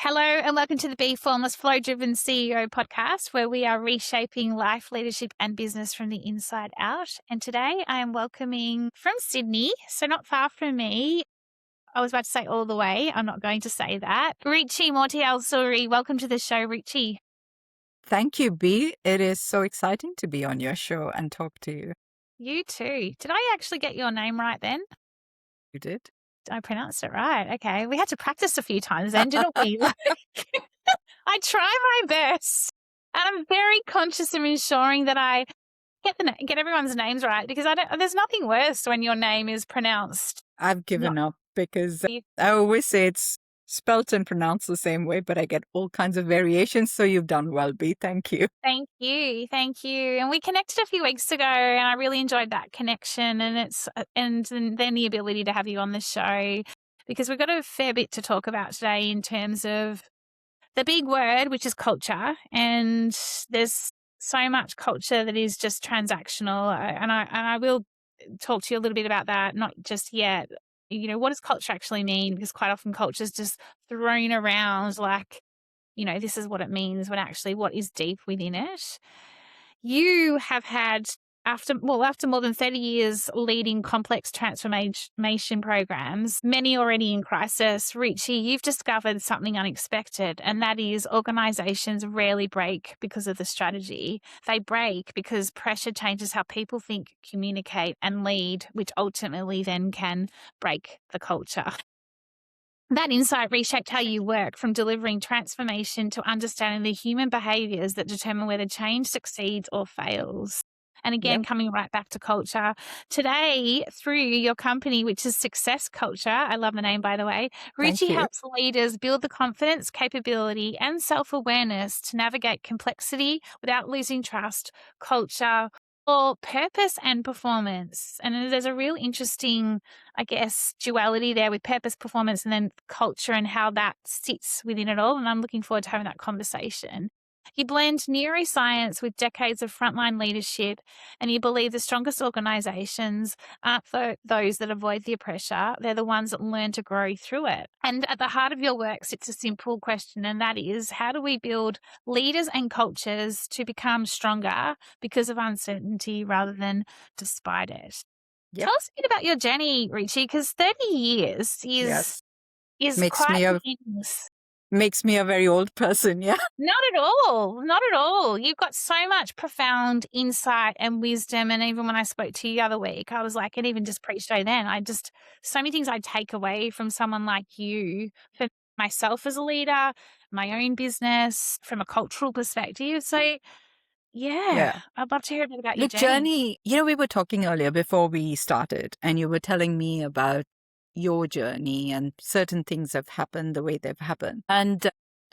Hello and welcome to the Be Formless Flow Driven CEO podcast, where we are reshaping life, leadership and business from the inside out. And today I am welcoming from Sydney, so not far from me. I was about to say all the way. I'm not going to say that. Ruchi Motial-Suri, welcome to the show, Ruchi. Thank you, B. It is so exciting to be on your show and talk to you. You too. Did I actually get your name right then? You did? I pronounced it right. Okay. We had to practice a few times then, didn't we? I try my best. And I'm very conscious of ensuring that I get everyone's names right, because there's nothing worse when your name is pronounced. I've given up because I always say it's spelt and pronounced the same way, but I get all kinds of variations. So you've done well, B. Thank you. Thank you. Thank you. And we connected a few weeks ago and I really enjoyed that connection, and then the ability to have you on the show, because we've got a fair bit to talk about today in terms of the big word, which is culture. And there's so much culture that is just transactional. And I will talk to you a little bit about that, not just yet. What does culture actually mean? Because quite often culture is just thrown around like, this is what it means, when actually what is deep within it. You have had, after more than 30 years leading complex transformation programs, many already in crisis, Ruchi, you've discovered something unexpected, and that is organizations rarely break because of the strategy. They break because pressure changes how people think, communicate, and lead, which ultimately then can break the culture. That insight reshaped how you work, from delivering transformation to understanding the human behaviors that determine whether change succeeds or fails. And again, coming right back to culture, today through your company, which is Success Culture, I love the name, by the way, Ruchi helps leaders build the confidence, capability and self-awareness to navigate complexity without losing trust, culture, or purpose and performance. And there's a real interesting, I guess, duality there with purpose, performance, and then culture and how that sits within it all. And I'm looking forward to having that conversation. You blend neuroscience with decades of frontline leadership, and you believe the strongest organizations aren't those that avoid the pressure. They're the ones that learn to grow through it. And at the heart of your work sits a simple question, and that is, how do we build leaders and cultures to become stronger because of uncertainty rather than despite it? Yep. Tell us a bit about your journey, Ruchi, because 30 years is quite intense. Makes me a very old person, yeah. Not at all. Not at all. You've got so much profound insight and wisdom. And even when I spoke to you the other week, I was like, and even just pre-show then, so many things I take away from someone like you for myself as a leader, my own business, from a cultural perspective. So yeah. I'd love to hear a bit about your journey. We were talking earlier before we started, and you were telling me about your journey, and certain things have happened the way they've happened. And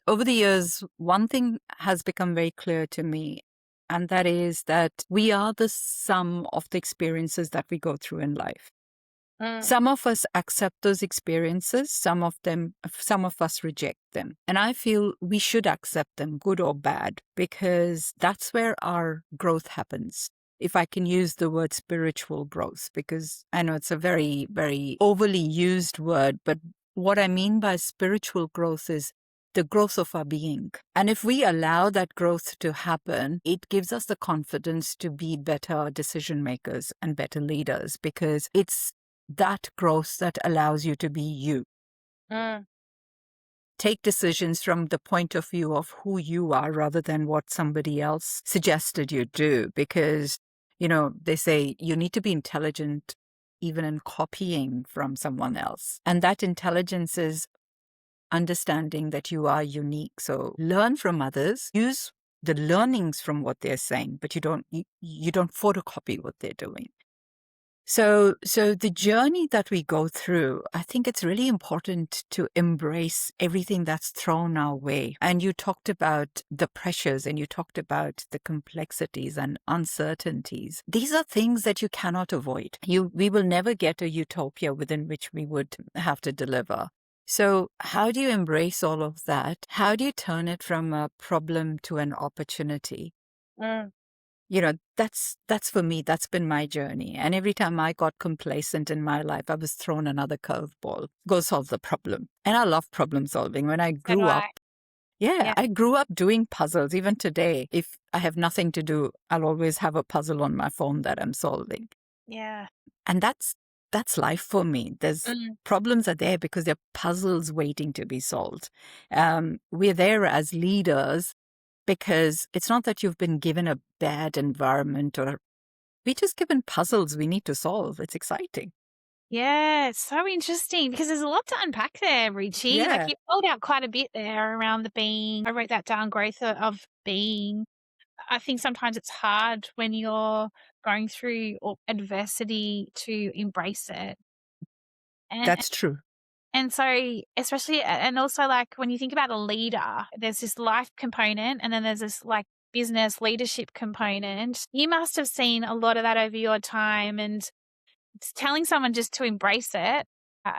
over the years, one thing has become very clear to me, and that is that we are the sum of the experiences that we go through in life. Some of us accept those experiences, some of us reject them. And I feel we should accept them, good or bad, because that's where our growth happens. If I can use the word spiritual growth, because I know it's a very, very overly used word, but what I mean by spiritual growth is the growth of our being. And if we allow that growth to happen, it gives us the confidence to be better decision makers and better leaders, because it's that growth that allows you to be you. Take decisions from the point of view of who you are rather than what somebody else suggested you do, because they say you need to be intelligent even in copying from someone else. And that intelligence is understanding that you are unique. So learn from others, use the learnings from what they're saying, but you don't photocopy what they're doing. So the journey that we go through, I think it's really important to embrace everything that's thrown our way. And you talked about the pressures, and you talked about the complexities and uncertainties. These are things that you cannot avoid. We will never get a utopia within which we would have to deliver. So how do you embrace all of that? How do you turn it from a problem to an opportunity? That's for me, that's been my journey. And every time I got complacent in my life, I was thrown another curveball. Go solve the problem. And I love problem solving. When I So do grew up, I. yeah, Yeah. I grew up doing puzzles. Even today, if I have nothing to do, I'll always have a puzzle on my phone that I'm solving. Yeah. And that's life for me. There's Mm. problems are there because they're puzzles waiting to be solved. We're there as leaders because it's not that you've been given a bad environment, or we're just given puzzles we need to solve. It's exciting. Yeah, it's so interesting because there's a lot to unpack there, Ruchi. Like Yeah, you pulled out quite a bit there around the being. I wrote that down, growth of being. I think sometimes it's hard when you're going through adversity to embrace it. And that's true. and so especially and also like when you think about a leader, there's this life component and then there's this like business leadership component. You must have seen a lot of that over your time, and telling someone just to embrace it,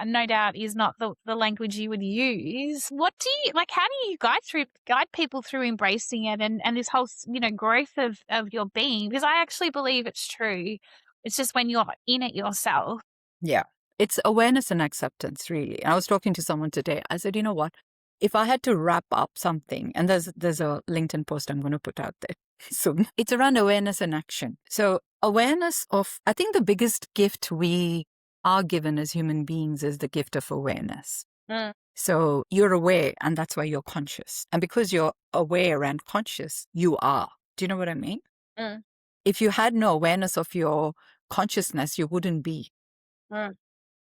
no doubt is not the language you would use. What do you like? How do you guide people through embracing it and this whole growth of your being? Because I actually believe it's true. It's just when you're in it yourself. Yeah. It's awareness and acceptance, really. I was talking to someone today. I said, you know what? If I had to wrap up something, and there's a LinkedIn post I'm going to put out there soon. It's around awareness and action. So awareness of, I think the biggest gift we are given as human beings is the gift of awareness. Mm, So you're aware, and that's why you're conscious. And because you're aware and conscious, you are. Do you know what I mean? mm, If you had no awareness of your consciousness, you wouldn't be. mm,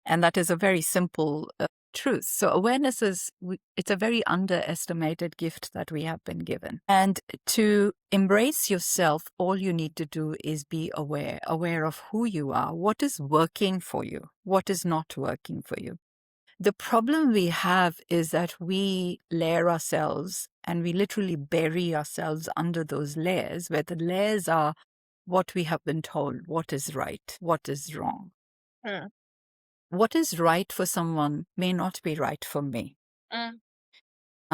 And that is a very simple truth. So awareness it's a very underestimated gift that we have been given. And to embrace yourself, all you need to do is be aware of who you are, what is working for you, what is not working for you. The problem we have is that we layer ourselves and we literally bury ourselves under those layers, where the layers are what we have been told, what is right, what is wrong. mm, What is right for someone may not be right for me. mm,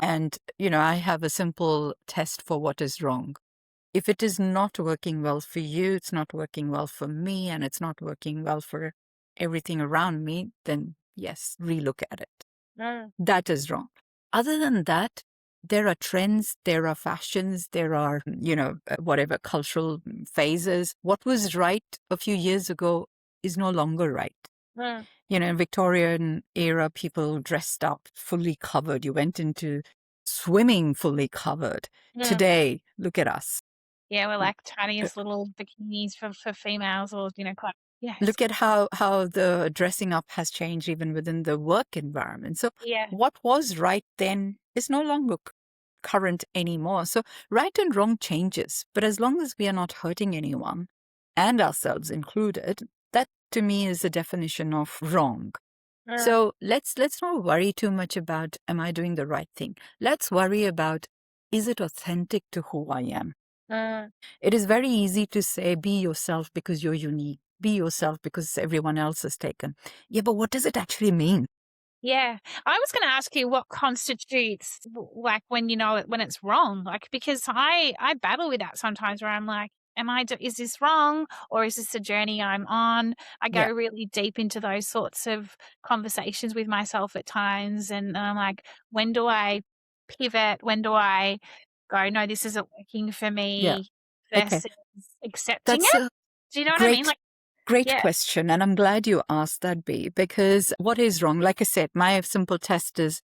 And, I have a simple test for what is wrong. If it is not working well for you, it's not working well for me, and it's not working well for everything around me, then yes, relook at it. mm. That is wrong. Other than that, there are trends, there are fashions, there are, whatever cultural phases. What was right a few years ago is no longer right. Mm, In Victorian era, people dressed up fully covered. You went into swimming fully covered. mm. Today, look at us. Yeah, we're like Uh, tiniest little bikinis for females, or quite. Yes, Look at how the dressing up has changed even within the work environment. So yeah. what was right then is no longer current anymore. So right and wrong changes. But as long as we are not hurting anyone, and ourselves included, that to me is the definition of wrong. Mm, So let's not worry too much about, am I doing the right thing? Let's worry about, is it authentic to who I am? mm. It is very easy to say, be yourself because you're unique. Be yourself because everyone else is taken. Yeah, but what does it actually mean? Yeah. I was gonna ask you what constitutes like when you know it when it's wrong. Like because I battle with that sometimes where I'm like, is this wrong or is this a journey I'm on? I go Yeah, really deep into those sorts of conversations with myself at times, and I'm like, when do I pivot? When do I go, no, this isn't working for yeah. me, Okay. versus accepting That's it? a Do you know what I mean? great, Like, great yeah. question. And I'm glad you asked that, B, because what is wrong? Like I said, my simple test is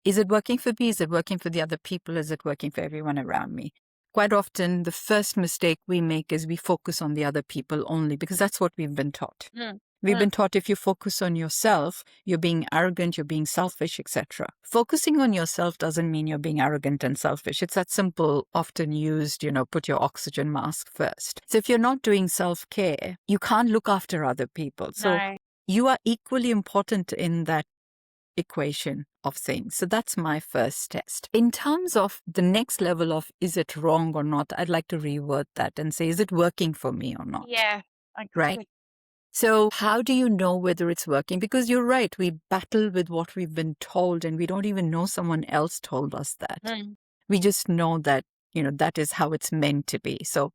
it working for me? Is it working for the other people? Is it working for everyone around me? Quite often, the first mistake we make is we focus on the other people only because that's what we've been taught. Mm, We've mm, been taught if you focus on yourself, you're being arrogant, you're being selfish, etc. Focusing on yourself doesn't mean you're being arrogant and selfish. It's that simple, often used, put your oxygen mask first. So if you're not doing self-care, you can't look after other people. So no. you are equally important in that equation of things. So that's my first test. In terms of the next level of is it wrong or not, I'd like to reword that and say, is it working for me or not? Yeah. Like, Right? So how do you know whether it's working? Because you're right, we battle with what we've been told and we don't even know someone else told us that. mm, We just know that, that is how it's meant to be. So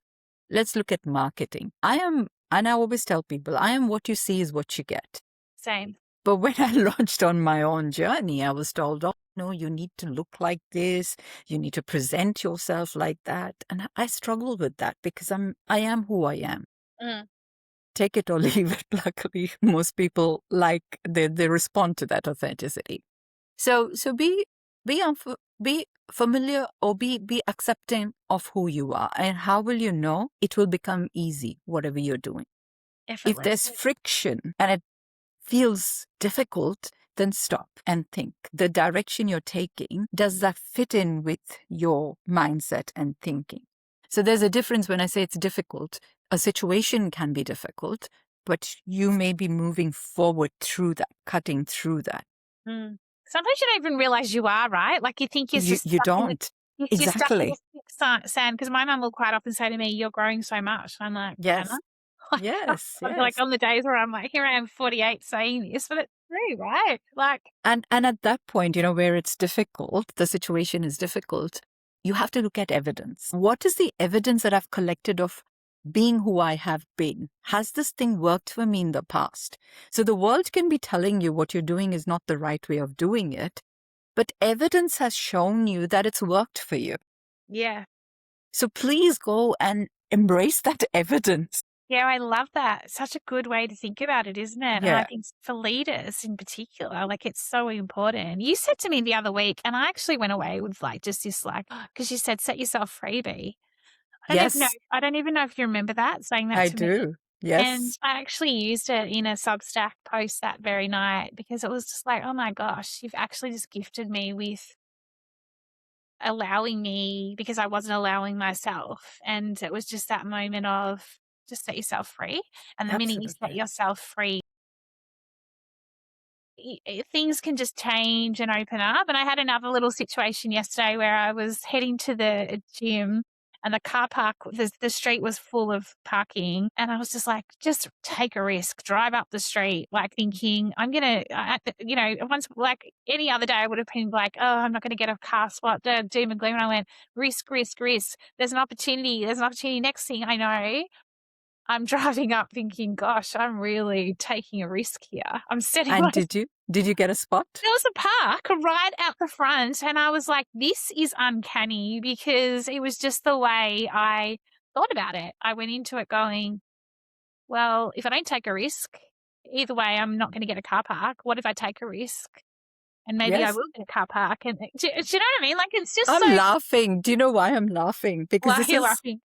let's look at marketing. And I always tell people, I am what you see is what you get. Same. But when I launched on my own journey, I was told, oh, no, you need to look like this. You need to present yourself like that. And I struggle with that because I am who I am. Mm. Take it or leave it. Luckily, most people they respond to that authenticity. So be familiar or be accepting of who you are. And how will you know? It will become easy, whatever you're doing. If there's Effortless. friction and it feels difficult, then stop and think. The direction you're taking, does that fit in with your mindset and thinking? So there's a difference when I say it's difficult. A situation can be difficult, but you may be moving forward through that, cutting through that. Mm. Sometimes you don't even realize you are, right? Like you think you're just You don't. you're stuck in Exactly. the sand. Because my mum will quite often say to me, "You're growing so much." I'm like, "Am Yes. I?" Like, Yes. I'm like Yes. on the days where I'm like, here I am, 48, saying this, but it's true, right? Like, And at that point, where it's difficult, the situation is difficult, you have to look at evidence. What is the evidence that I've collected of being who I have been? Has this thing worked for me in the past? So the world can be telling you what you're doing is not the right way of doing it, but evidence has shown you that it's worked for you. yeah. So please go and embrace that evidence. Yeah, I love that. Such a good way to think about it, isn't it? And I Yeah. think for leaders in particular, like it's so important. You said to me the other week, and I actually went away with like just this like, because you said set yourself free, B. Yes, I don't even know if you remember that, saying that I to me. do. And Yes. I actually used it in a Substack post that very night because it was just like, oh my gosh, you've actually just gifted me with allowing me because I wasn't allowing myself. And it was just that moment of just set yourself free. And the minute you set Absolutely. yourself free, things can just change and open up. And I had another little situation yesterday where I was heading to the gym and the car park, the street was full of parking. And I was just like, just take a risk, drive up the street, like thinking, I'm going to, once like any other day, I would have been like, oh, I'm not going to get a car spot, doom and gloom. And I went, risk, risk, risk. There's an opportunity. There's an opportunity. Next thing I know, I'm driving up thinking, gosh, I'm really taking a risk here. I'm setting And my did you get a spot? there was a park right out the front, and I was like, this is uncanny because it was just the way I thought about it. I went into it going, well, if I don't take a risk, either way, I'm not going to get a car park. What if I take a risk? And maybe I Yes. will get a car park. And do you know what I mean? Like, it's just I'm so laughing. Do you know why I'm laughing? Because like, you're laughing.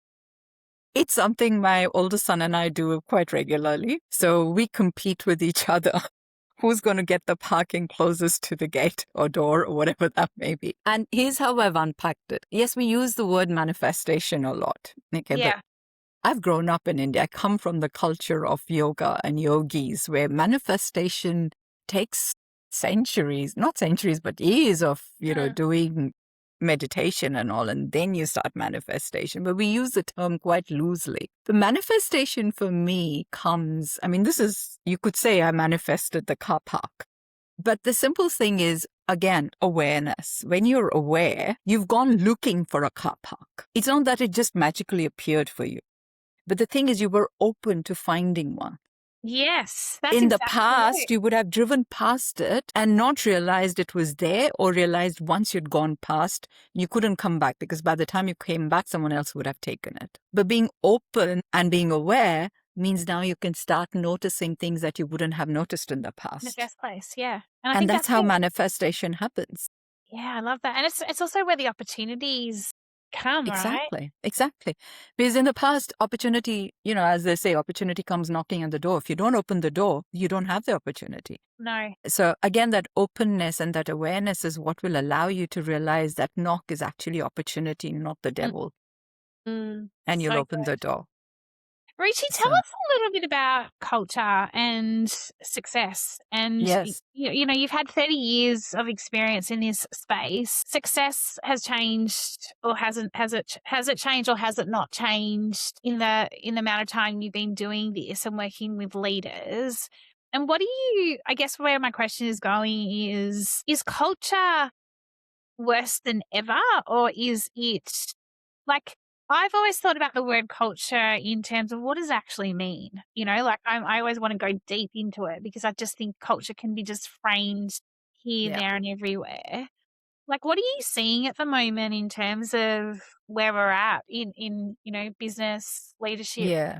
it's something my older son and I do quite regularly. So we compete with each other. Who's going to get the parking closest to the gate or door or whatever that may be. And here's how I've unpacked it. Yes, we use the word manifestation a lot. Okay, but Yeah. I've grown up in India. I come from the culture of yoga and yogis where manifestation takes centuries, not centuries, but years of, doing meditation and all, and then you start manifestation. But we use the term quite loosely. The manifestation for me comes, you could say I manifested the car park. But the simple thing is, again, awareness. When you're aware, you've gone looking for a car park. It's not that it just magically appeared for you. But the thing is, you were open to finding one. Yes, that's In the exactly past, it. you would have driven past it and not realized it was there, or realized once you'd gone past, you couldn't come back because by the time you came back, someone else would have taken it. But being open and being aware means now you can start noticing things that you wouldn't have noticed in the In the past. first place, yeah. And I And think that's that's how it. manifestation happens. Yeah, I love that. And it's also where the opportunities come, right? Exactly. Exactly. Because in the past, opportunity, as they say, opportunity comes knocking on the door. If you don't open the door, you don't have the opportunity. No. So again, that openness and that awareness is what will allow you to realize that knock is actually opportunity, not the Mm, devil. And so you'll open the good. door. Ruchi, tell So us a little bit about culture and success. And yes, you've had 30 years of experience in this space. Success has changed, or hasn't? Has it changed, or has it not changed in the amount of time you've been doing this and working with leaders? And what do you? I guess where my question is going is culture worse than ever, or is it like? I've always thought about the word culture in terms of what does it actually mean? Like I always want to go deep into it because I just think culture can be just framed here, Yeah. there, and everywhere. Like, what are you seeing at the moment in terms of where we're at in business leadership? Yeah.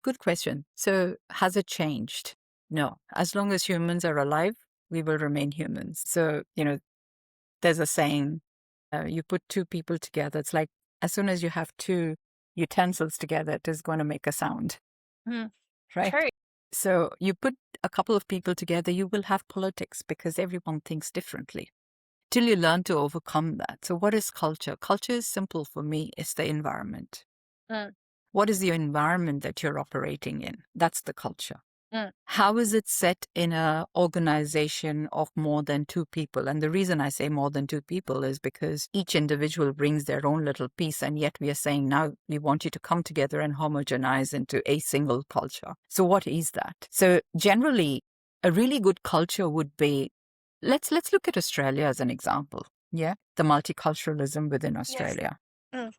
Good question. So, has it changed? No. As long as humans are alive, we will remain humans. So, there's a saying, you put two people together, it's like as soon as you have two utensils together, it is going to make a sound, Mm, right? true. So, you put a couple of people together, you will have politics because everyone thinks differently till you learn to overcome that. So, what is culture? Culture is simple for me, it's the environment. Mm, What is the environment that you're operating in? That's the culture. mm. How is it set in a organization of more than two people? And the reason I say more than two people is because each individual brings their own little piece, and yet we are saying now we want you to come together and homogenize into a single culture. So what is that? So generally, a really good culture would be, let's look at Australia as an example. Yeah, the multiculturalism within Yes. Australia. Mm.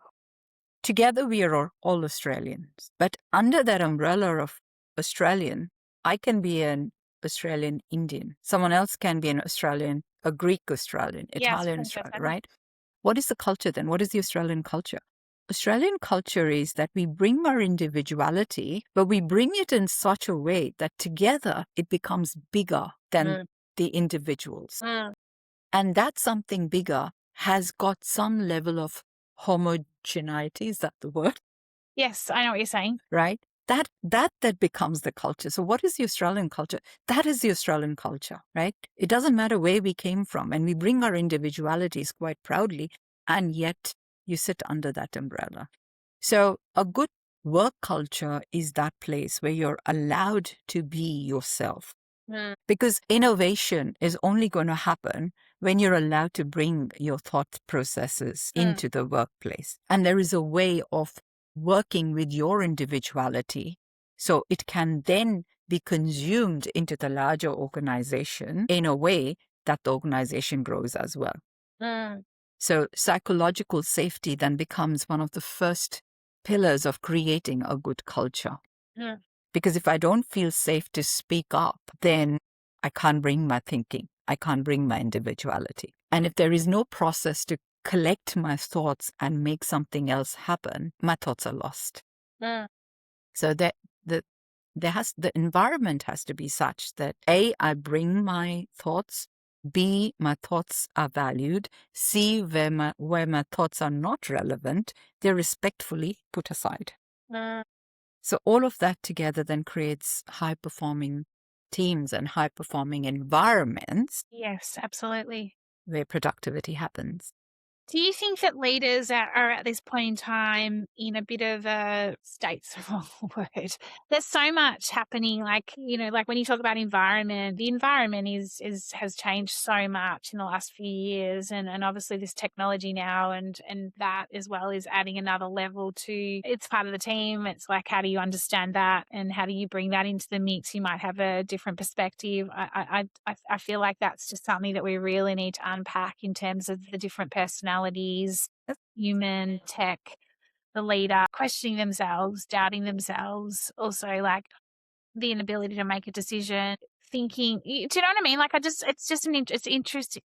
Together, we are all Australians. But under that umbrella of Australian, I can be an Australian Indian. Someone else can be an Australian, a Greek Australian, Yes, Italian Princess Australian, Anna. right? What is the culture then? What is the Australian culture? Australian culture is that we bring our individuality, but we bring it in such a way that together it becomes bigger than Mm, the individuals. mm. And that something bigger has got some level of homogeneity. Is that the word? Yes, I know what you're saying. Right? That becomes the culture. So what is the Australian culture? That is the Australian culture, right? It doesn't matter where we came from, and we bring our individualities quite proudly, and yet you sit under that umbrella. So a good work culture is that place where you're allowed to be yourself. Mm, Because innovation is only going to happen when you're allowed to bring your thought processes mm, into the workplace. And there is a way of working with your individuality so it can then be consumed into the larger organization in a way that the organization grows as well. mm, So psychological safety then becomes one of the first pillars of creating a good culture. mm, Because if I don't feel safe to speak up, then I can't bring my thinking. I can't bring my individuality. And if there is no process to collect my thoughts and make something else happen, my thoughts are lost. mm. So that the environment has to be such that A, I bring my thoughts, B, my thoughts are valued, C, where my thoughts are not relevant, they're respectfully put aside. Mm. So all of that together then creates high performing teams and high performing environments Yes, absolutely. where productivity happens. Do you think that leaders are at this point in time in a bit of a state's the wrong word? There's so much happening, like when you talk about environment, the environment has changed so much in the last few years, and obviously this technology now and that as well is adding another level to it's part of the team. It's like how do you understand that and how do you bring that into the mix? You might have a different perspective. I feel like that's just something that we really need to unpack in terms of the different personalities, human, tech, the leader, questioning themselves, doubting themselves, also like the inability to make a decision, thinking. Do you know what I mean? Like it's just it's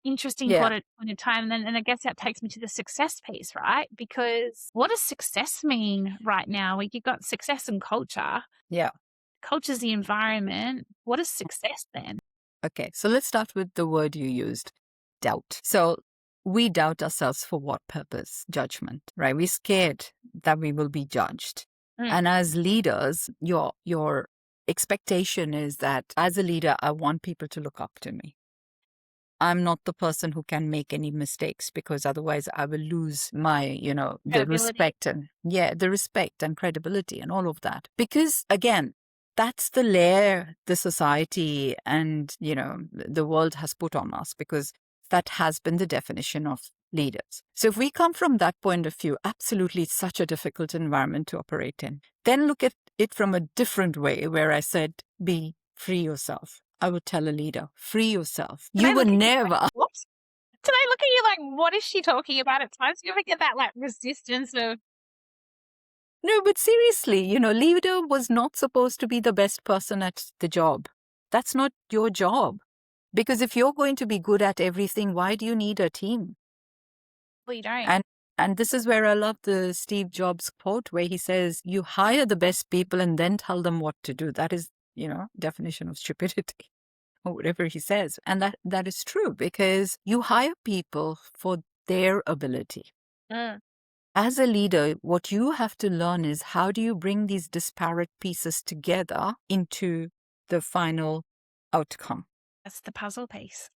interesting Yeah, point of time, and I guess that takes me to the success piece, right? Because what does success mean right now? You've got success and culture. yeah. Culture's the environment. What is success then? Okay, so let's start with the word you used, doubt. So we doubt ourselves for what purpose? Judgment, right? We're scared that we will be judged. Mm, And as leaders, your expectation is that as a leader, I want people to look up to me. I'm not the person who can make any mistakes because otherwise I will lose my, the credibility. respect and the respect and credibility and all of that. Because again, that's the layer the society and, the world has put on us because that has been the definition of leaders. So if we come from that point of view, absolutely it's such a difficult environment to operate in. Then look at it from a different way where I said, be free yourself. I would tell a leader, free yourself. Did You I were look at you like, never, what? Did I look at you like, what is she talking about at times? You ever get that like resistance of No, but seriously, leader was not supposed to be the best person at the job. That's not your job. Because if you're going to be good at everything, why do you need a team? Well, you don't. And this is where I love the Steve Jobs quote where he says, you hire the best people and then tell them what to do. That is, definition of stupidity or whatever he says. And that is true because you hire people for their ability. Mm. As a leader, what you have to learn is how do you bring these disparate pieces together into the final outcome? That's the puzzle piece.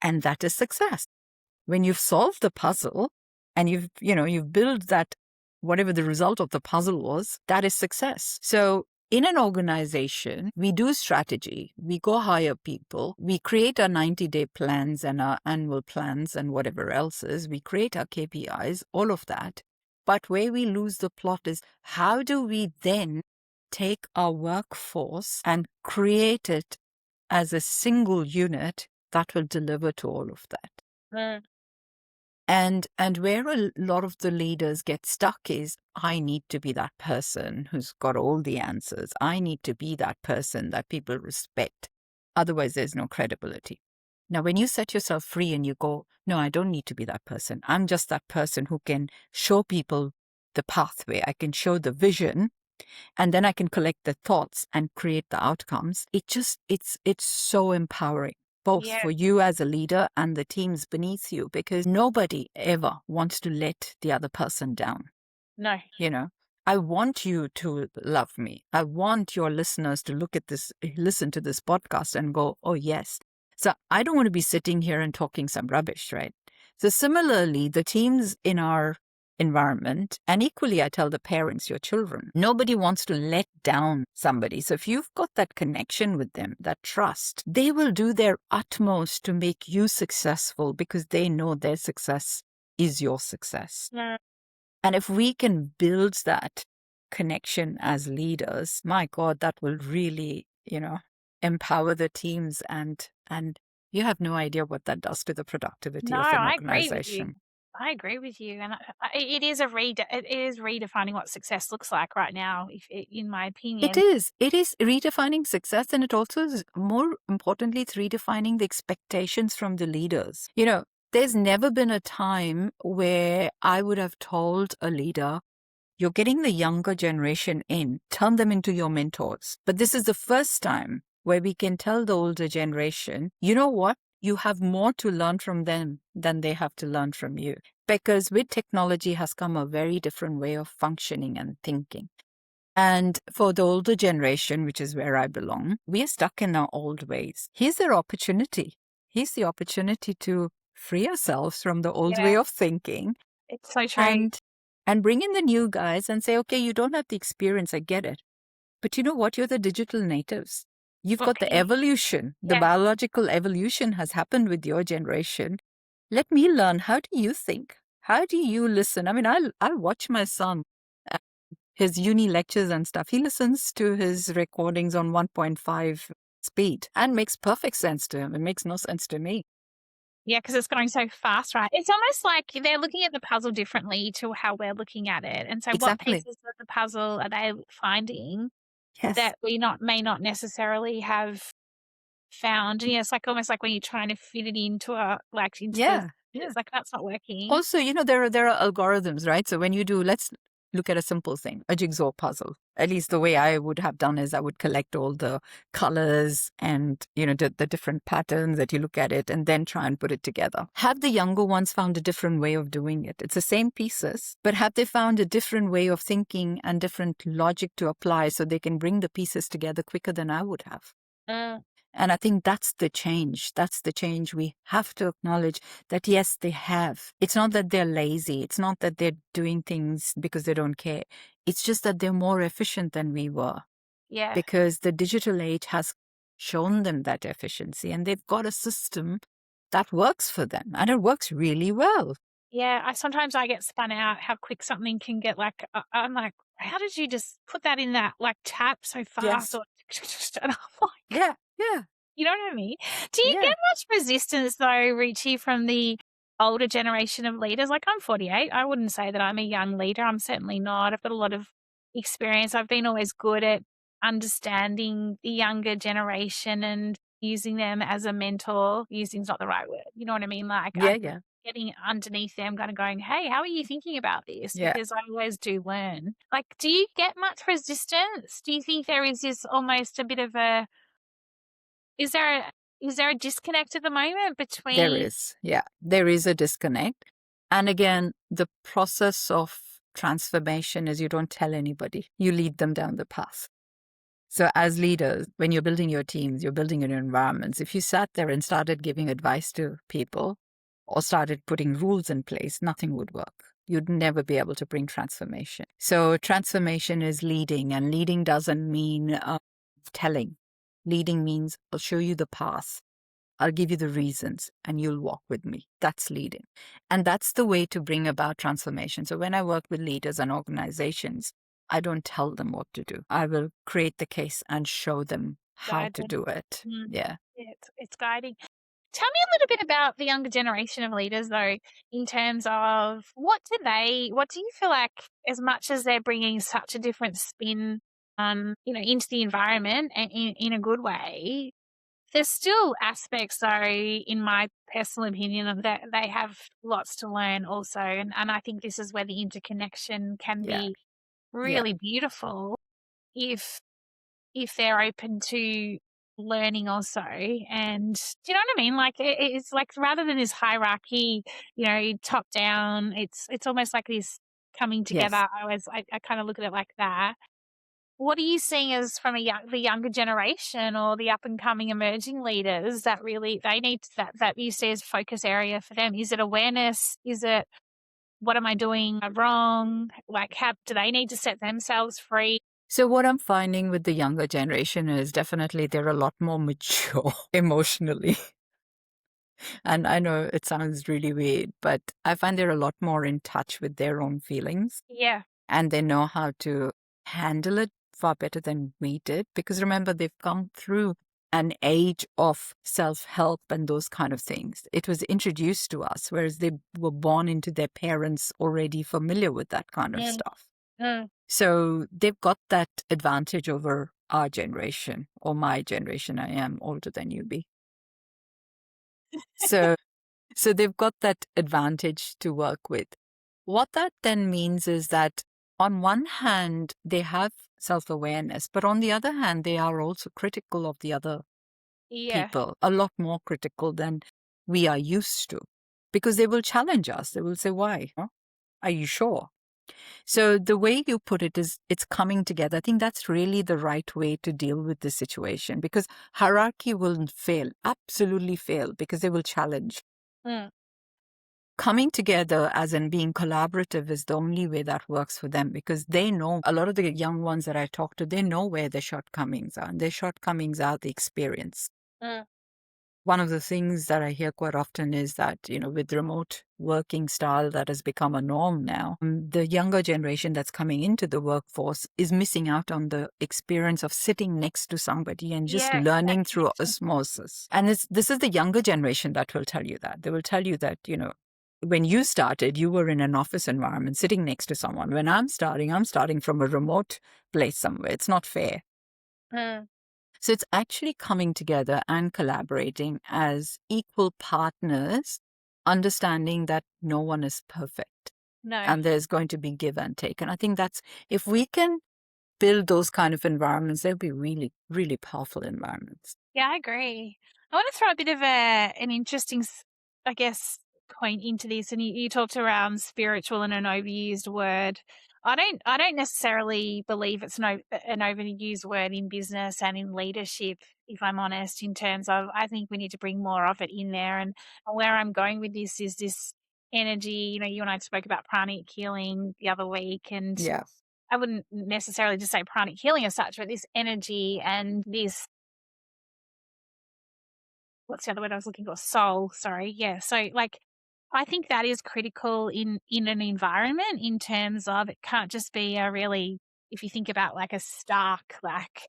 And that is success. When you've solved the puzzle and you've built that, whatever the result of the puzzle was, that is success. So in an organization, we do strategy, we go hire people, we create our 90-day plans and our annual plans and whatever else is, we create our KPIs, all of that. But where we lose the plot is how do we then take our workforce and create it as a single unit that will deliver to all of that? Mm. And where a lot of the leaders get stuck is, I need to be that person who's got all the answers. I need to be that person that people respect. Otherwise, there's no credibility. Now, when you set yourself free and you go, no, I don't need to be that person. I'm just that person who can show people the pathway. I can show the vision, and then I can collect the thoughts and create the outcomes. It's so empowering, both Yeah. for you as a leader and the teams beneath you, because nobody ever wants to let the other person down. No. I want you to love me. I want your listeners to listen to this podcast and go, oh, yes. So I don't want to be sitting here and talking some rubbish, right? So similarly, the teams in our environment, and equally I tell the parents, your children, nobody wants to let down somebody. So if you've got that connection with them, that trust, they will do their utmost to make you successful because they know their success is your success. No. And if we can build that connection as leaders, my God, that will really, empower the teams, and you have no idea what that does to the productivity No, of an I agree with you. organization. I agree with you, and it is redefining what success looks like right now. In my opinion, It is redefining success, and it also is, more importantly, it's redefining the expectations from the leaders. There's never been a time where I would have told a leader, you're getting the younger generation in, turn them into your mentors. But this is the first time where we can tell the older generation, you know what? You have more to learn from them than they have to learn from you. Because with technology has come a very different way of functioning and thinking. And for the older generation, which is where I belong, we are stuck in our old ways. Here's their opportunity. Here's the opportunity to free ourselves from the old way yeah, of thinking it's so true. and bring in the new guys and say, okay, you don't have the experience, I get it. But you know what? You're the digital natives. You've But got the evolution. The yeah. biological evolution has happened with your generation. Let me learn. How do you think? How do you listen? I mean, I'll watch my son, his uni lectures and stuff. He listens to his recordings on 1.5 speed and makes perfect sense to him. It makes no sense to me. Yeah, because it's going so fast, right? It's almost like they're looking at the puzzle differently to how we're looking at it. And so what Exactly. pieces of the puzzle are they finding Yes. that we may not necessarily have found? Yeah, it's like almost like when you're trying to fit it into Yeah. it's like that's not working. Also, there are algorithms, right? So when you do, let's look at a simple thing, a jigsaw puzzle. At least the way I would have done is I would collect all the colors and, the different patterns that you look at it and then try and put it together. Have the younger ones found a different way of doing it? It's the same pieces, but have they found a different way of thinking and different logic to apply so they can bring the pieces together quicker than I would have? And I think that's the change. That's the change. We have to acknowledge that, yes, they have. It's not that they're lazy. It's not that they're doing things because they don't care. It's just that they're more efficient than we were. Yeah. Because the digital age has shown them that efficiency, and they've got a system that works for them, and it works really well. Yeah, sometimes I get spun out how quick something can get. Like I'm like, how did you just put that in that tap so fast? Yes. Or and I'm like, Yeah. you know what I mean? Do you Yeah. get much resistance though, Ruchi, from the older generation of leaders? Like I'm 48. I wouldn't say that I'm a young leader. I'm certainly not. I've got a lot of experience. I've been always good at understanding the younger generation and using them as a mentor. Using's not the right word. You know what I mean? Like Yeah, yeah, getting underneath them, kind of going, "Hey, how are you thinking about this?" yeah. Because I always do learn. Like, do you get much resistance? Do you think there is this almost a bit of a is there a is there a disconnect at the moment There between is. Yeah, there is a disconnect. And again, the process of transformation is you don't tell anybody, you lead them down the path. So, as leaders, when you're building your teams, you're building your environments, if you sat there and started giving advice to people or started putting rules in place, nothing would work. You'd never be able to bring transformation. So, transformation is leading, and leading doesn't mean telling. Leading means I'll show you the path. I'll give you the reasons and you'll walk with me. That's leading. And that's the way to bring about transformation. So when I work with leaders and organizations, I don't tell them what to do. I will create the case and show them how guide to them? do it. Mm. Yeah. Yeah, it's guiding. Tell me a little bit about the younger generation of leaders, though, in terms of what do you feel like, as much as they're bringing such a different spin, into the environment and in a good way, there's still aspects, though, in my personal opinion, of that they have lots to learn also, and I think this is where the interconnection can Yeah. be Yeah. really beautiful if they're open to learning also. And do you know what I mean? Like it's like, rather than this hierarchy, top down, it's almost like this coming together. Yes. I kind of look at it like that. What are you seeing as from the younger generation or the up and coming emerging leaders that really they need that you see as focus area for them? Is it awareness? Is it, what am I doing wrong? Like, how do they need to set themselves free? So what I'm finding with the younger generation is definitely they're a lot more mature emotionally. And I know it sounds really weird, but I find they're a lot more in touch with their own feelings. Yeah. And they know how to handle it far better than we did. Because remember, they've come through an age of self help and those kind of things. It was introduced to us, whereas they were born into their parents already familiar with that kind of Mm, stuff. mm. So they've got that advantage over our generation or my generation. I am older than you be. So So they've got that advantage to work with. What that then means is that on one hand, they have self awareness, but on the other hand, they are also critical of the other Yeah. people, a lot more critical than we are used to, because they will challenge us. They will say, Why? Huh? Are you sure? So the way you put it is it's coming together. I think that's really the right way to deal with this situation, because hierarchy will fail, absolutely fail, because they will challenge. Mm. Coming together, as in being collaborative, is the only way that works for them, because they know, a lot of the young ones that I talk to, they know where their shortcomings are, and their shortcomings are the experience. Mm. One of the things that I hear quite often is that, with remote working style that has become a norm now, the younger generation that's coming into the workforce is missing out on the experience of sitting next to somebody and just Yes, that learning through connection. osmosis. And this is the younger generation that will tell you that. They will tell you that, when you started, you were in an office environment sitting next to someone. When I'm starting from a remote place somewhere. It's not fair. Mm. So it's actually coming together and collaborating as equal partners, understanding that no one is perfect No. and there's going to be give and take. And I think if we can build those kind of environments, they'll be really, really powerful environments. Yeah, I agree. I want to throw a bit of an interesting, I guess, point into this. And you talked around spiritual and an overused word. I don't necessarily believe it's an overused word in business and in leadership, if I'm honest, in terms of, I think we need to bring more of it in there. And where I'm going with this is this energy. You and I spoke about pranic healing the other week, and Yeah. I wouldn't necessarily just say pranic healing as such, but this energy and this, what's the other word I was looking for? Soul, sorry. Yeah. So, like, I think that is critical in an environment, in terms of, it can't just be a really, if you think about like a stark, like,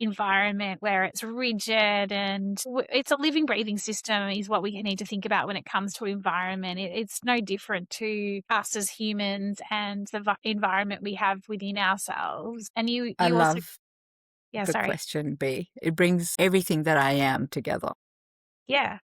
environment where it's rigid and it's a living, breathing system is what we need to think about when it comes to environment. It's no different to us as humans and the environment we have within ourselves. And you I also, love yeah, the sorry. question, B. It brings everything that I am together. Yeah.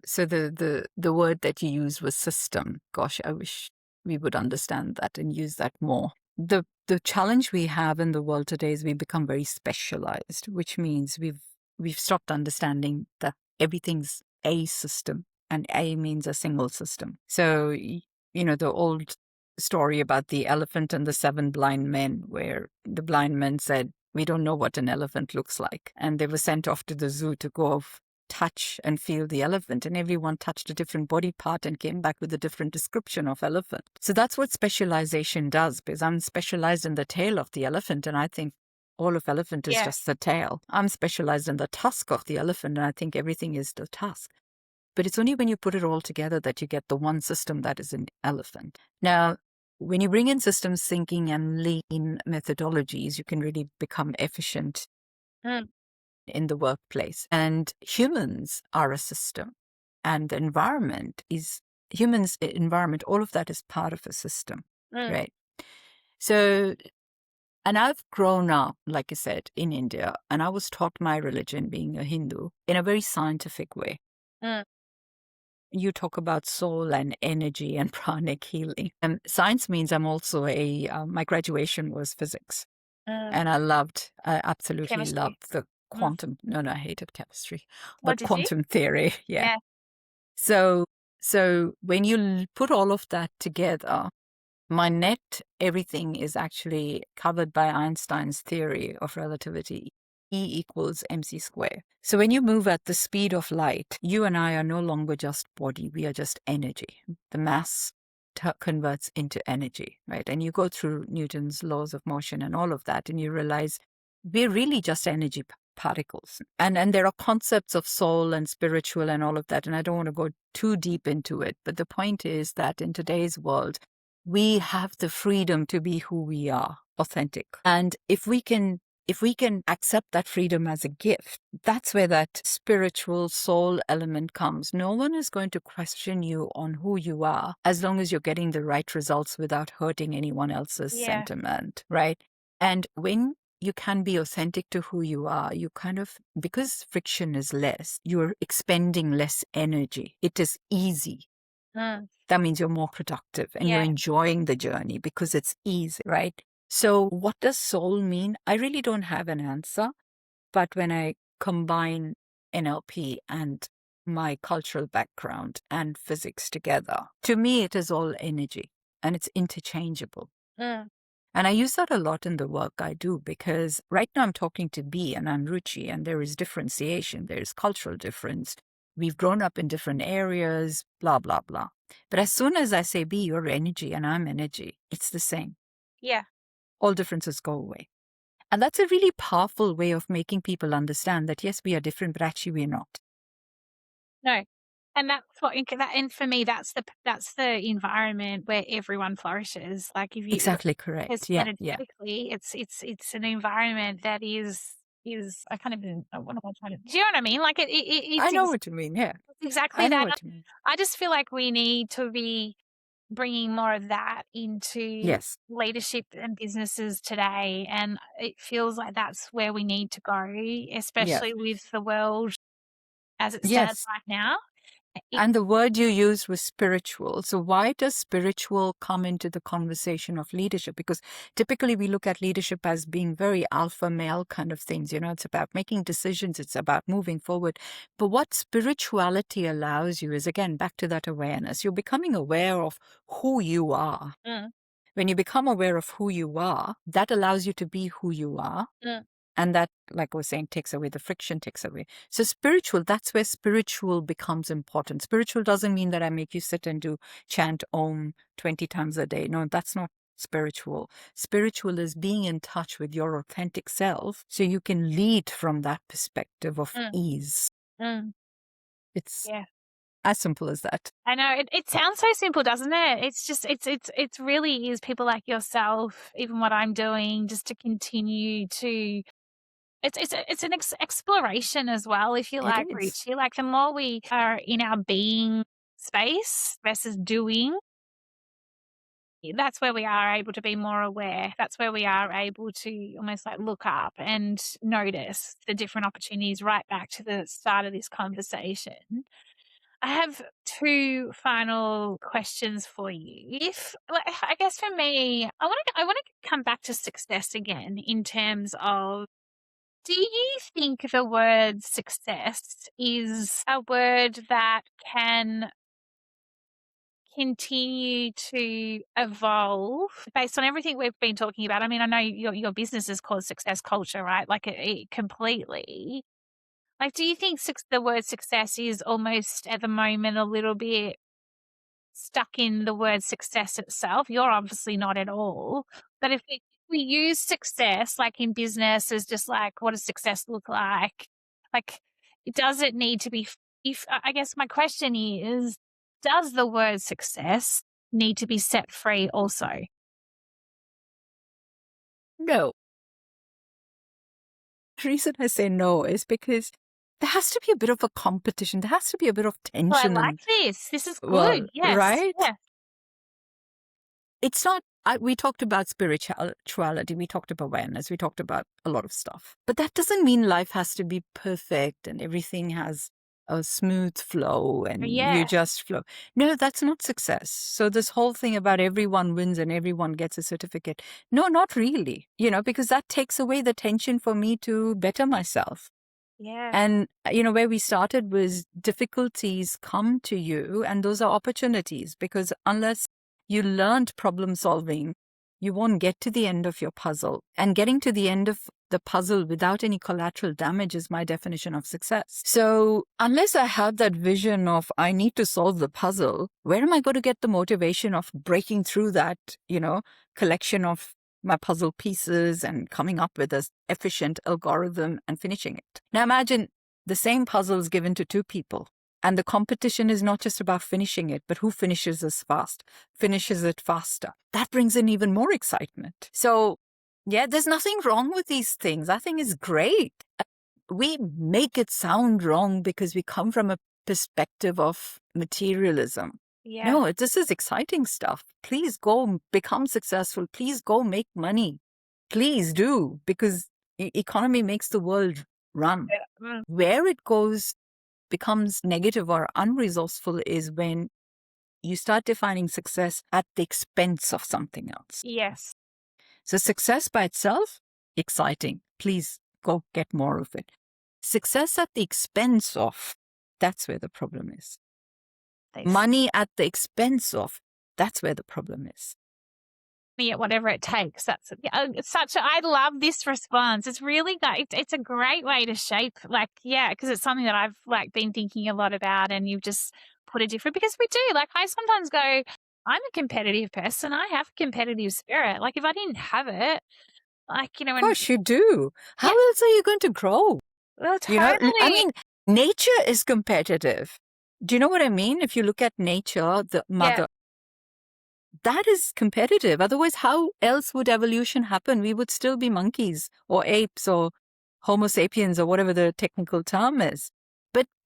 So the word that you used was system. Gosh, I wish we would understand that and use that more. The challenge we have in the world today is we become very specialized, which means we've stopped understanding that everything's a system, and A means a single system. So the old story about the elephant and the seven blind men, where the blind men said, "We don't know what an elephant looks like," and they were sent off to the zoo to go touch and feel the elephant, and everyone touched a different body part and came back with a different description of elephant. So that's what specialization does, because I'm specialized in the tail of the elephant and I think all of elephant is Yeah. just the tail. I'm specialized in the tusk of the elephant and I think everything is the tusk. But it's only when you put it all together that you get the one system that is an elephant. Now, when you bring in systems thinking and lean methodologies, you can really become efficient in the workplace. And humans are a system, and the environment is environment, all of that is part of a system, right? So, and I've grown up, like I said, in India, and I was taught my religion, being a Hindu, in a very scientific way. You talk about soul and energy and pranic healing. And science means I'm also my graduation was physics. And I absolutely Chemistry. loved the quantum. No, I hated chemistry, Oh, but did you? quantum theory. Yeah. Yeah. So when you put all of that together, my net everything is actually covered by Einstein's theory of relativity. E equals mc squared. So when you move at the speed of light, you and I are no longer just body, we are just energy. The mass converts into energy, right? And you go through Newton's laws of motion and all of that, and you realize we're really just energy particles. And there are concepts of soul and spiritual and all of that, and I don't want to go too deep into it. But the point is that in today's world, we have the freedom to be who we are, authentic. And if we can accept that freedom as a gift, that's where that spiritual soul element comes. No one is going to question you on who you are as long as you're getting the right results without hurting anyone else's sentiment, right? And when you can be authentic to who you are, you because friction is less, you're expending less energy. It is easy. That means you're more productive and you're enjoying the journey because it's easy, right? So what does soul mean? I really don't have an answer. But when I combine NLP and my cultural background and physics together, to me, it is all energy and it's interchangeable. And I use that a lot in the work I do because right now I'm talking to B and I'm Ruchi, and there is differentiation, there is cultural difference. We've grown up in different areas, blah, blah, blah. But as soon as I say, B, you're energy and I'm energy, it's the same. Yeah. All differences go away. And that's a really powerful way of making people understand that, yes, we are different, but actually we're not. No. And that's and for me, that's the environment where everyone flourishes. Like if you, Exactly correct. because Yeah. energetically, it's an environment that is, I can't even, what am I trying to, do you know what I mean? Like I know what you mean. Yeah. exactly I know that. what you mean. I just feel like we need to be bringing more of that into Yes. leadership and businesses today. And it feels like that's where we need to go, especially with the world as it stands Yes. right now. And the word you used was spiritual. So why does spiritual come into the conversation of leadership? Because typically we look at leadership as being very alpha male kind of things. It's about making decisions. It's about moving forward. But what spirituality allows you is, again, back to that awareness. You're becoming aware of who you are. When you become aware of who you are, that allows you to be who you are. And that, like I was saying, takes away the friction, takes away. So spiritual, that's where spiritual becomes important. Spiritual doesn't mean that I make you sit and chant Om 20 times a day. No, that's not spiritual. Spiritual is being in touch with your authentic self so you can lead from that perspective of ease. It's as simple as that. I know it sounds so simple, doesn't it? It's just it's really is people like yourself, even what I'm doing, just to continue to it's an exploration as well, if you It like, is. Ruchi. Like the more we are in our being space versus doing, that's where we are able to be more aware. That's where we are able to almost like look up and notice the different opportunities right back to the start of this conversation. I have two final questions for you. If I guess for me, I want to come back to success again in terms of, do you think the word success is a word that can continue to evolve based on everything we've been talking about? I mean, I know your business is called Success Culture, right? Like it completely. Like, do you think the word success is almost at the moment a little bit stuck in the word success itself? You're obviously not at all. But if we use success, like in business, as just like, what does success look like? Like, does it need to be, if I guess my question is, does the word success need to be set free also? No. The reason I say no is because there has to be a bit of a competition. There has to be a bit of Oh, I tension like and, this. This is well, good. Yes. right? Yeah. It's not, we talked about spirituality, we talked about awareness, we talked about a lot of stuff. But that doesn't mean life has to be perfect and everything has a smooth flow and you Yeah. just flow. No, that's not success. So this whole thing about everyone wins and everyone gets a certificate. No, not really, because that takes away the tension for me to better myself. Yeah. And, where we started was difficulties come to you, and those are opportunities, because unless you learned problem solving, you won't get to the end of your puzzle. And getting to the end of the puzzle without any collateral damage is my definition of success. So unless I have that vision of I need to solve the puzzle, where am I going to get the motivation of breaking through that, collection of my puzzle pieces and coming up with an efficient algorithm and finishing it? Now imagine the same puzzle is given to two people, and the competition is not just about finishing it, but who finishes it faster. That brings in even more excitement. So yeah, there's nothing wrong with these things. I think it's great. We make it sound wrong because we come from a perspective of materialism. Yeah. No, this is exciting stuff. Please go become successful. Please go make money. Please do, because economy makes the world run. Mm. Where it becomes negative or unresourceful is when you start defining success at the expense of something else. Yes. So success by itself, exciting. Please go get more of it. Success at the expense of, that's where the problem is. Money at the expense of, that's where the problem is. At whatever it takes. That's I love this response. It's really it's a great way to shape, because it's something that I've been thinking a lot about, and you've just put it different, because we do. I sometimes go, I'm a competitive person. I have a competitive spirit. If I didn't have it, Of course you do. How yeah, else are you going to grow? well, totally. I mean, nature is competitive. Do you know what I mean? If you look at nature, the mother, that is competitive. Otherwise, how else would evolution happen? We would still be monkeys or apes or Homo sapiens or whatever the technical term is.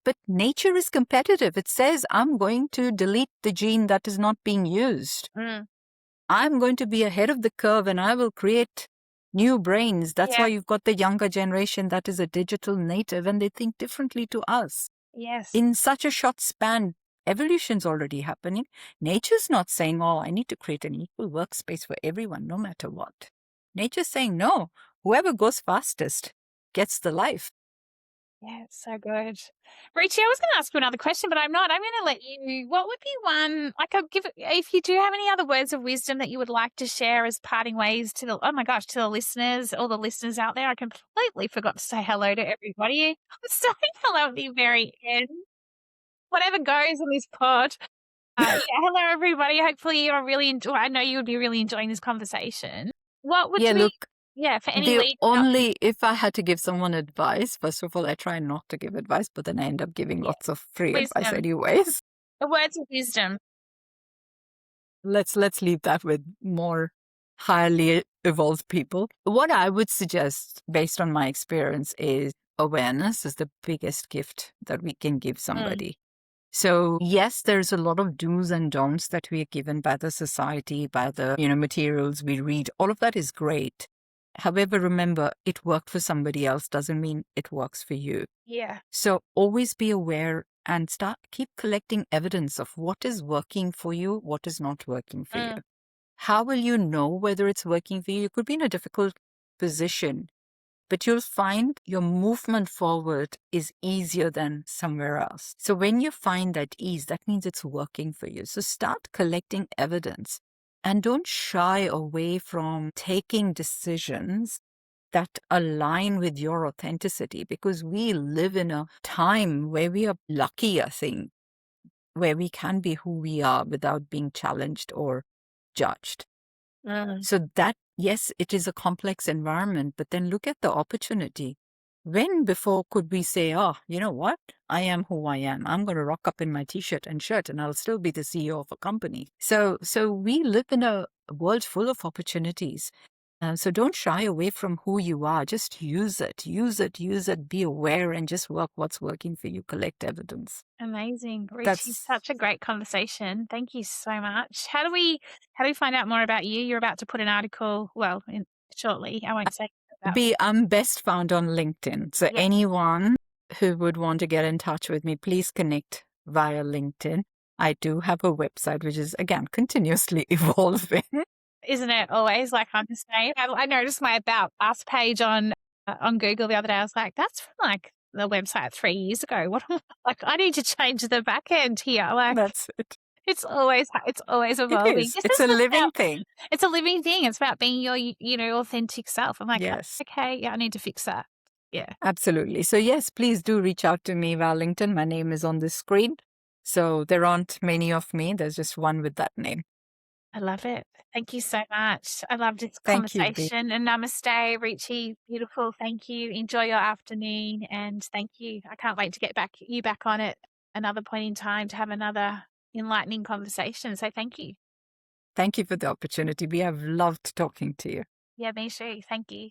But nature is competitive. It says, I'm going to delete the gene that is not being used. I'm going to be ahead of the curve and I will create new brains. That's why you've got the younger generation that is a digital native and they think differently to us. Yes. In such a short span, evolution's already happening. Nature's not saying, I need to create an equal workspace for everyone, no matter what. Nature's saying, no, whoever goes fastest gets the life. Yeah, it's so good. Ruchi, I was going to ask you another question, but I'm not. I'm going to let you. What would be one, if you do have any other words of wisdom that you would like to share as parting ways to to the listeners, all the listeners out there? I completely forgot to say hello to everybody. I'm saying hello at the very end. Whatever goes on this pod. Hello, everybody. Hopefully you're really I know you would be really enjoying this conversation. What would for any if I had to give someone advice, first of all, I try not to give advice, but then I end up giving lots of free advice anyways. The words of wisdom. Let's leave that with more highly evolved people. What I would suggest, based on my experience, is awareness is the biggest gift that we can give somebody. So yes, there's a lot of do's and don'ts that we are given by the society, by the materials we read. All of that is great. However, remember, it worked for somebody else doesn't mean it works for you. Yeah. So always be aware and keep collecting evidence of what is working for you, what is not working for you. How will you know whether it's working for you? You could be in a difficult position, but you'll find your movement forward is easier than somewhere else. So when you find that ease, that means it's working for you. So start collecting evidence and don't shy away from taking decisions that align with your authenticity, because we live in a time where we are lucky, I think, where we can be who we are without being challenged or judged. So that, yes, it is a complex environment, but then look at the opportunity. When before could we say, oh, you know what? I am who I am. I'm going to rock up in my t-shirt and shirt and I'll still be the CEO of a company. So we live in a world full of opportunities. So don't shy away from who you are. Just use it, be aware and just work what's working for you. Collect evidence. Amazing. Ruchi, That's such a great conversation. Thank you so much. How do we find out more about you? You're about to put an article, shortly. I won't say about. I'm best found on LinkedIn. So Yeah. anyone who would want to get in touch with me, please connect via LinkedIn. I do have a website, which is, again, continuously evolving. Isn't it always, like I'm the same? I noticed my About Us page on Google the other day. I was like, that's from like the website 3 years ago. What like I need to change the back end here. Like That's it. it's always It evolving. is. This It's a isn't living about, thing. it's a living thing. It's about being your authentic self. I'm like, Yes, okay, yeah, I need to fix that. Yeah. absolutely. So yes, please do reach out to me via LinkedIn. My name is on the screen. So there aren't many of me. There's just one with that name. I love it. Thank you so much. I loved this Thank you, Bea. conversation. And namaste, Ruchi. Beautiful. Thank you. Enjoy your afternoon. And thank you. I can't wait to get you back on at another point in time to have another enlightening conversation. So thank you. Thank you for the opportunity, Bea. I've loved talking to you. Yeah, me too. Thank you.